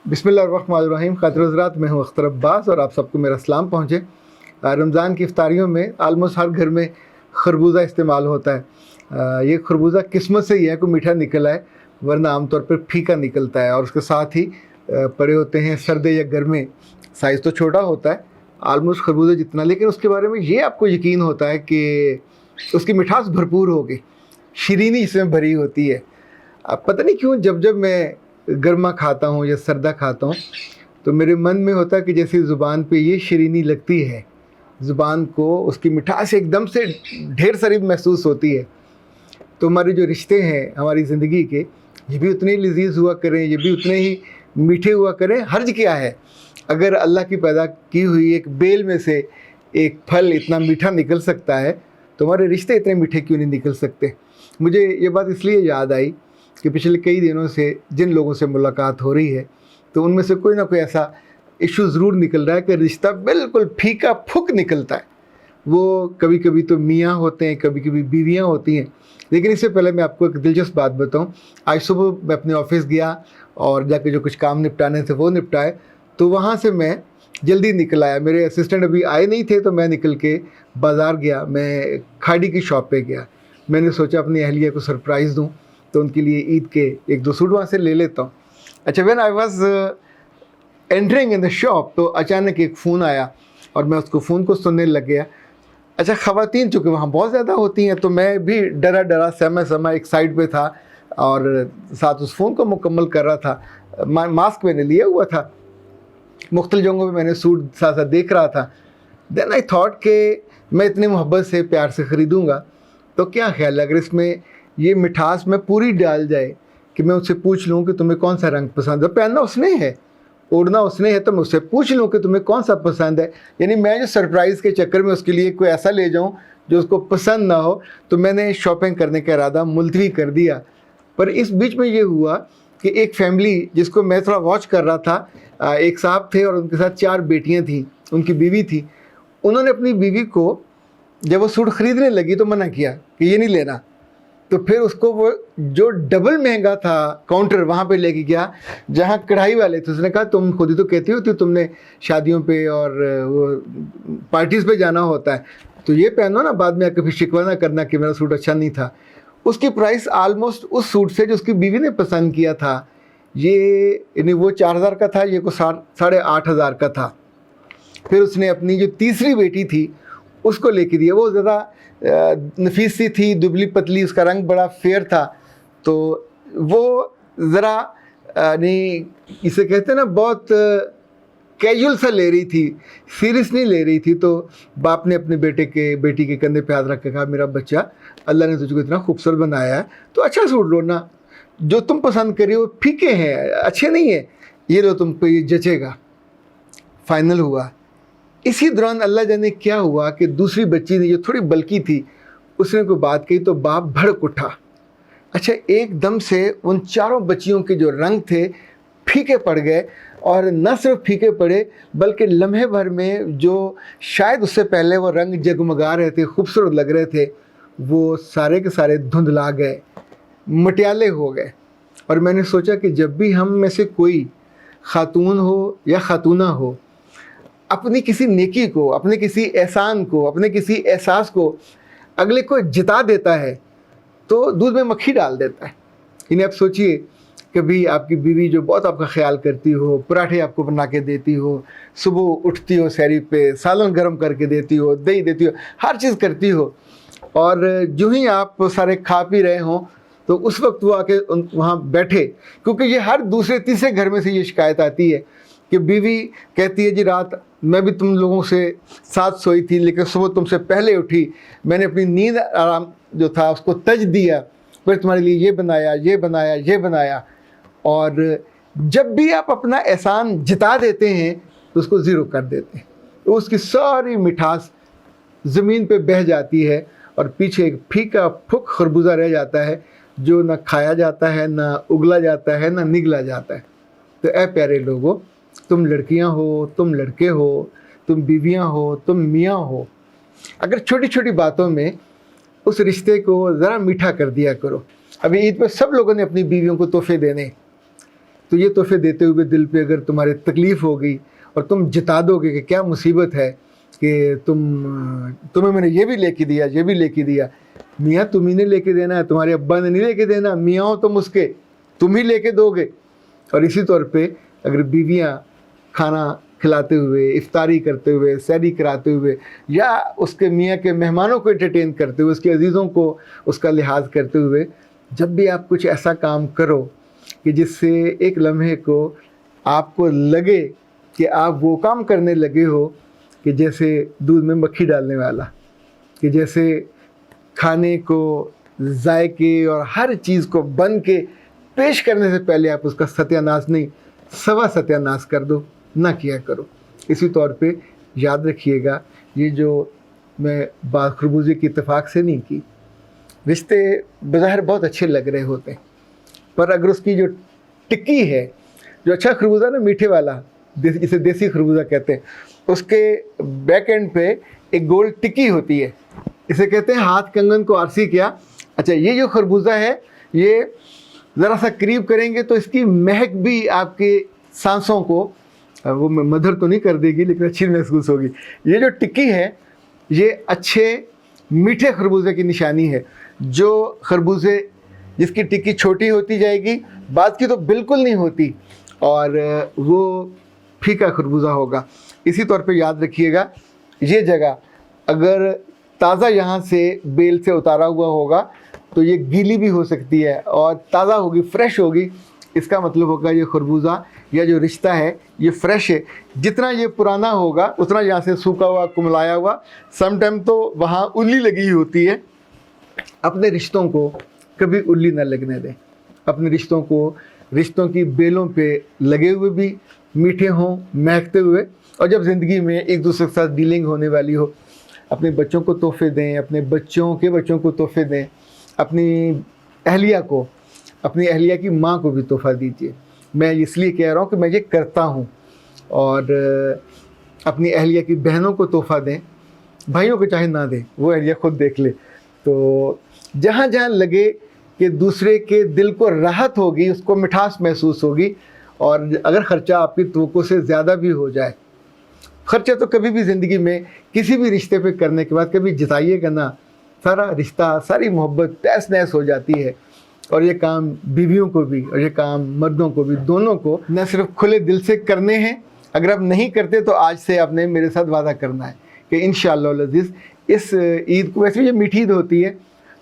बिस्मिल्लाहिर्रहमानिर्रहीम। खातिर हज़रात, मैं हूँ अख्तर अब्बास और आप सबको मेरा सलाम पहुँचे। रमज़ान की इफ्तारियों में आलमोस्ट हर घर में खरबूज़ा इस्तेमाल होता है। ये खरबूज़ा किस्मत से ही है कोई मीठा निकला है, वरना आमतौर पर फीका निकलता है। और उसके साथ ही पड़े होते हैं सर्दे या गर्मे। साइज़ तो छोटा होता है आलमोस्ट खरबूजे जितना, लेकिन उसके बारे में ये आपको यकीन होता है कि उसकी मिठास भरपूर होगी, शीरीनी इसमें भरी होती है। अब पता नहीं क्यों जब जब मैं गर्मा खाता हूँ या सर्दा खाता हूँ तो मेरे मन में होता है कि जैसे ज़ुबान पे ये शीरीनी लगती है, ज़ुबान को उसकी मिठास एकदम से ढेर सारी महसूस होती है। तो हमारे जो रिश्ते हैं हमारी ज़िंदगी के, ये भी उतने ही लजीज़ हुआ करें, ये भी उतने ही मीठे हुआ करें। हर्ज क्या है, अगर अल्लाह की पैदा की हुई एक बेल में से एक फल इतना मीठा निकल सकता है तो हमारे रिश्ते इतने मीठे क्यों नहीं निकल सकते। मुझे ये बात इसलिए याद आई कि पिछले कई दिनों से जिन लोगों से मुलाकात हो रही है तो उनमें से कोई ना कोई ऐसा इशू ज़रूर निकल रहा है कि रिश्ता बिल्कुल फीका फुक निकलता है। वो कभी कभी तो मियाँ होते हैं, कभी कभी बीवियाँ होती हैं। लेकिन इससे पहले मैं आपको एक दिलचस्प बात बताऊं। आज सुबह मैं अपने ऑफिस गया और जाके जो कुछ काम निपटाने थे वो निपटाए, तो वहाँ से मैं जल्दी निकल आया। मेरे असिस्टेंट अभी आए नहीं थे तो मैं निकल के बाज़ार गया, मैं खाड़ी की शॉप पे गया। मैंने सोचा अपनी अहलिया को सरप्राइज़ दूँ, तो उनके लिए ईद के एक दो सूट वहाँ से ले लेता हूँ। अच्छा, when I was entering in the shop तो अचानक एक फ़ोन आया और मैं उसको फ़ोन को सुनने लग गया। अच्छा, ख़वातीन चूँकि वहाँ बहुत ज़्यादा होती हैं तो मैं भी डरा डरा सहमा एक साइड पे था और साथ उस फ़ोन को मुकम्मल कर रहा था। मास्क मैंने लिया हुआ था, मुख्तलिफ जगहों पे मैंने सूट साथ साथ देख रहा था। देन आई थॉट कि मैं इतनी मोहब्बत से प्यार से ख़रीदूँगा तो क्या ख्याल है अगर इसमें ये मिठास में पूरी डाल जाए कि मैं उससे पूछ लूँ कि तुम्हें कौन सा रंग पसंद है। पहनना उसने है, ओढ़ना उसने है, तो मैं उससे पूछ लूँ कि तुम्हें कौन सा पसंद है। यानी मैं जो सरप्राइज़ के चक्कर में उसके लिए कोई ऐसा ले जाऊँ जो उसको पसंद ना हो, तो मैंने शॉपिंग करने का इरादा मुलतवी कर दिया। पर इस बीच में ये हुआ कि एक फैमिली जिसको मैं थोड़ा वॉच कर रहा था, एक साहब थे और उनके साथ 4 बेटियाँ थीं, उनकी बीवी थी। उन्होंने अपनी बीवी को जब वो सूट ख़रीदने लगी तो मना किया कि ये नहीं लेना। तो फिर उसको वो जो डबल महंगा था काउंटर वहाँ पे लेके गया जहाँ कढ़ाई वाले थे। उसने कहा तुम खुद ही तो कहती हो कि तुमने शादियों पे और वो पार्टीज़ पे जाना होता है, तो ये पहनो ना, बाद में कभी शिकवा ना करना कि मेरा सूट अच्छा नहीं था। उसकी प्राइस आलमोस्ट उस सूट से जो उसकी बीवी ने पसंद किया था, ये यानी वो 4000 का था, ये को 8500 का था। फिर उसने अपनी जो तीसरी बेटी थी उसको लेके दिया। वो ज़्यादा नफीस सी थी, दुबली पतली, उसका रंग बड़ा फेयर था, तो वो ज़रा नहीं, इसे कहते हैं ना, बहुत कैजुअल सा ले रही थी, सीरियस नहीं ले रही थी। तो बाप ने अपने बेटी के कंधे पे हाथ रख के कहा, मेरा बच्चा, अल्लाह ने तुझको इतना खूबसूरत बनाया है तो अच्छा सूट लो ना, जो तुम पसंद करी हो फीके हैं, अच्छे नहीं है, ये लो, तुम पे ये जचेगा। फाइनल हुआ। इसी दौरान अल्लाह जाने क्या हुआ कि दूसरी बच्ची ने, जो थोड़ी बल्की थी, उसने कोई बात कही तो बाप भड़क उठा। अच्छा, एकदम से उन 4 बच्चियों के जो रंग थे फीके पड़ गए, और न सिर्फ फीके पड़े बल्कि लम्हे भर में जो शायद उससे पहले वो रंग जगमगा रहे थे, खूबसूरत लग रहे थे, वो सारे के सारे धुंधला गए, मटियाले हो गए। और मैंने सोचा कि जब भी हम में से कोई खातून हो या खातूना हो अपनी किसी नेकी को, अपने किसी एहसान को, अपने किसी एहसास को अगले को जिता देता है तो दूध में मक्खी डाल देता है। इन्हें आप सोचिए, कभी आपकी बीवी जो बहुत आपका ख्याल करती हो, पराठे आपको बना के देती हो, सुबह उठती हो सहरी पे सालन गर्म करके देती हो, दही देती हो, हर चीज़ करती हो, और जो ही आप सारे खा पी रहे हों तो उस वक्त वो आके वहाँ बैठे। क्योंकि ये हर दूसरे तीसरे घर में से ये शिकायत आती है कि बीवी कहती है, जी रात मैं भी तुम लोगों से साथ सोई थी लेकिन सुबह तुमसे पहले उठी, मैंने अपनी नींद आराम जो था उसको तज दिया, फिर तुम्हारे लिए ये बनाया, ये बनाया, ये बनाया। और जब भी आप अपना एहसान जिता देते हैं तो उसको ज़ीरो कर देते हैं, तो उसकी सारी मिठास ज़मीन पे बह जाती है और पीछे एक फीका फुक खरबूजा रह जाता है जो ना खाया जाता है, ना उगला जाता है, ना निगला जाता है। तो ऐ प्यारे लोगों, तुम लड़कियां हो, तुम लड़के हो, तुम बीवियां हो, तुम मियाँ हो, अगर छोटी छोटी बातों में उस रिश्ते को ज़रा मीठा कर दिया करो। अभी ईद पर सब लोगों ने अपनी बीवियों को तोहफे देने, تو یہ تحفے دیتے ہوئے دل پہ اگر تمہارے تکلیف ہو گئی اور تم جتا دو گے کہ کیا مصیبت ہے کہ تمہیں میں نے یہ بھی لے کے دیا، یہ بھی لے کے دیا، میاں تم ہی نے لے کے دینا ہے، تمہارے ابا نے نہیں لے کے دینا، میاں ہو تم اس کے، تم ہی لے کے دو گے۔ اور اسی طور پہ اگر بیویاں کھانا کھلاتے ہوئے، افطاری کرتے ہوئے، سحری کراتے ہوئے، یا اس کے میاں کے مہمانوں کو انٹرٹین کرتے ہوئے، اس کے عزیزوں کو اس کا لحاظ کرتے ہوئے، جب بھی آپ کچھ ایسا کام کرو کہ جس سے ایک لمحے کو آپ کو لگے کہ آپ وہ کام کرنے لگے ہو کہ جیسے دودھ میں مکھی ڈالنے والا، کہ جیسے کھانے کو ذائقے اور ہر چیز کو بن کے پیش کرنے سے پہلے آپ اس کا ستیہ ناش نہیں، سوا ستیہ ناش کر دو، نہ کیا کرو۔ اسی طور پہ یاد رکھیے گا، یہ جو میں بات خربوزے کی اتفاق سے نہیں کی، رشتے بظاہر بہت اچھے لگ رہے ہوتے ہیں، پر اگر اس کی جو ٹکی ہے، جو اچھا خربوزہ نا میٹھے والا جسے دیسی خربوزہ کہتے ہیں، اس کے بیک اینڈ پہ ایک گول ٹکی ہوتی ہے، اسے کہتے ہیں ہاتھ کنگن کو آرسی کیا۔ اچھا، یہ جو خربوزہ ہے، یہ ذرا سا قریب کریں گے تو اس کی مہک بھی آپ کے سانسوں کو وہ مدھر تو نہیں کر دے گی لیکن اچھی محسوس ہوگی۔ یہ جو ٹکی ہے یہ اچھے میٹھے خربوزے کی نشانی ہے۔ جو خربوزے جس کی ٹکی چھوٹی ہوتی جائے گی، بعض کی تو بالکل نہیں ہوتی، اور وہ پھیکا خربوزہ ہوگا۔ اسی طور پہ یاد رکھیے گا، یہ جگہ اگر تازہ یہاں سے بیل سے اتارا ہوا ہوگا تو یہ گیلی بھی ہو سکتی ہے اور تازہ ہوگی، فریش ہوگی۔ اس کا مطلب ہوگا یہ خربوزہ یا جو رشتہ ہے یہ فریش ہے۔ جتنا یہ پرانا ہوگا اتنا یہاں سے سوکھا ہوا، کملایا ہوا، سم ٹائم تو وہاں الی لگی ہوتی ہے۔ اپنے رشتوں کو کبھی الی نہ لگنے دیں، اپنے رشتوں کو رشتوں کی بیلوں پہ لگے ہوئے بھی میٹھے ہوں، مہکتے ہوئے، اور جب زندگی میں ایک دوسرے کے ساتھ ڈیلنگ ہونے والی ہو، اپنے بچوں کو تحفے دیں، اپنے بچوں کے بچوں کو تحفے دیں، اپنی اہلیہ کو، اپنی اہلیہ کی ماں کو بھی تحفہ دیجیے۔ میں اس لیے کہہ رہا ہوں کہ میں یہ کرتا ہوں۔ اور اپنی اہلیہ کی بہنوں کو تحفہ دیں، بھائیوں کو چاہے نہ دیں، وہ اہلیہ خود دیکھ لے۔ تو جہاں جہاں لگے کہ دوسرے کے دل کو راحت ہوگی، اس کو مٹھاس محسوس ہوگی، اور اگر خرچہ آپ کی توقع سے زیادہ بھی ہو جائے، خرچہ تو کبھی بھی زندگی میں کسی بھی رشتے پہ کرنے کے بعد کبھی جتائیے گا نہ، سارا رشتہ، ساری محبت تہس نہس ہو جاتی ہے۔ اور یہ کام بیویوں کو بھی اور یہ کام مردوں کو بھی، دونوں کو نہ صرف کھلے دل سے کرنے ہیں، اگر آپ نہیں کرتے تو آج سے آپ نے میرے ساتھ وعدہ کرنا ہے کہ انشاءاللہ العزیز اس عید کو، ویسے یہ میٹھی عید ہوتی ہے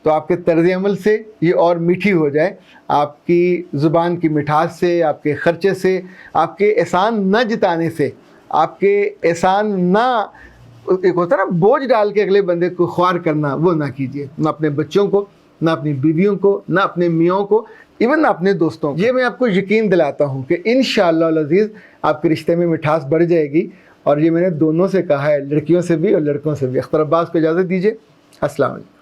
تو آپ کے طرز عمل سے یہ اور میٹھی ہو جائے، آپ کی زبان کی مٹھاس سے، آپ کے خرچے سے، آپ کے احسان نہ جتانے سے، آپ کے احسان نہ، ایک ہوتا ہے نا بوجھ ڈال کے اگلے بندے کو خوار کرنا، وہ نہ کیجیے، نہ اپنے بچوں کو، نہ اپنی بیویوں کو، نہ اپنے میاں کو، ایون نہ اپنے دوستوں کو۔ یہ میں آپ کو یقین دلاتا ہوں کہ انشاءاللہ العزیز آپ کے رشتے میں مٹھاس بڑھ جائے گی، اور یہ میں نے دونوں سے کہا ہے، لڑکیوں سے بھی اور لڑکوں سے بھی۔ اختر عباس کو اجازت دیجیے، السلام علیکم۔